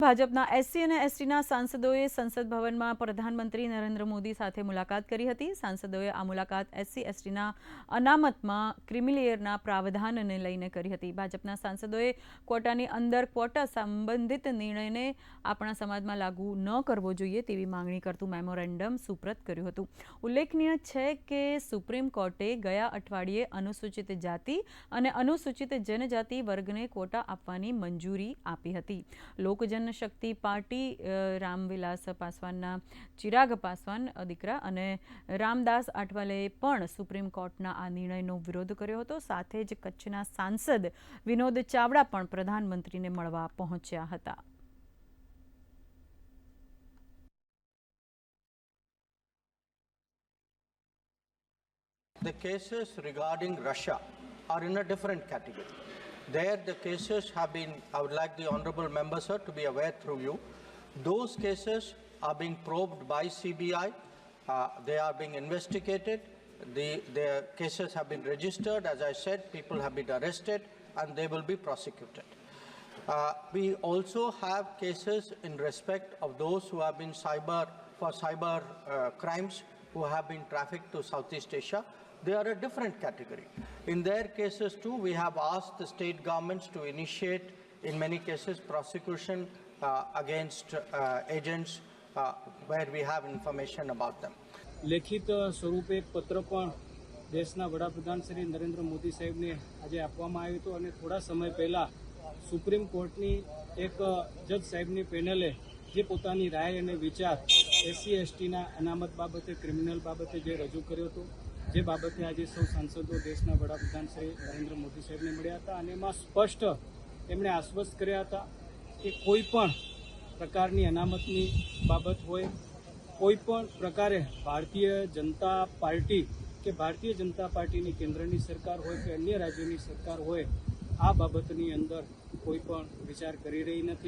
ભાજપના એસસી અને એસટીના સાંસદોએ સંસદ ભવનમાં પ્રધાનમંત્રી નરેન્દ્ર મોદી સાથે મુલાકાત કરી હતી। સાંસદોએ આ મુલાકાત એસસી એસટીના અનામતમાં ક્રિમિલેયરના પ્રાવધાનને લઈને કરી હતી। ભાજપના સાંસદોએ ક્વોટાની અંદર ક્વોટા સંબંધિત નિર્ણયને આપણા સમાજમાં લાગુ ન કરવો જોઈએ તેવી માંગણી કરતું મેમોરેન્ડમ સુપ્રત કર્યું હતું। ઉલ્લેખનીય છે કે સુપ્રીમ કોર્ટે ગયા અઠવાડિયે અનુસૂચિત જાતિ અને અનુસૂચિત જનજાતિ વર્ગને ક્વોટા આપવાની મંજૂરી આપી હતી। लोक जनशक्ति पार्टी रामविलास पासवानना चिराग पासवान दीकरा अने रामदास आठवलेए पण सुप्रीम कोर्टना आ निर्णयनो विरोध कर्यो हतो। साथे ज कच्छना सांसद विनोद चावड़ा पण प्रधानमंत्रीने मळवा पहोंच्या हता। The cases regarding Russia are in a different category. There the cases have been, I would like the honourable member sir to be aware through you, those cases are being probed by CBI, they are being investigated, their cases have been registered, as I said, people have been arrested and they will be prosecuted. We also have cases in respect of those who have been cyber crimes, who have been trafficked to Southeast Asia. They are a different category. In their cases too, we have asked the state governments to initiate, in many cases, prosecution against agents where we have information about them. લેખિત સ્વરૂપે એક પત્ર પણ દેશના વડાપ્રધાન શ્રી નરેન્દ્ર મોદી સાહેબને આજે આપવામાં આવ્યું હતું અને થોડા સમય પહેલા સુપ્રીમ કોર્ટની એક જજ સાહેબની પેનલે જે પોતાની રાય અને વિચાર એસસી એસટીના અનામત બાબતે ક્રિમિનલ બાબતે જે રજૂ કર્યો હતો, જે બાબતે આજે સૌ સાંસદો દેશના વડાપ્રધાન શ્રી નરેન્દ્ર મોદી સાહેબને મળ્યા હતા અને એમાં સ્પષ્ટ એમણે આશ્વસ્ત કર્યા હતા કે કોઈ પણ પ્રકારની અનામતની બાબત હોય, કોઈ પણ પ્રકારે ભારતીય જનતા પાર્ટી કે ભારતીય જનતા પાર્ટીની કેન્દ્રની સરકાર હોય કે અન્ય રાજ્યોની સરકાર હોય, આ બાબતની અંદર કોઈ પણ વિચાર કરી રહી નથી।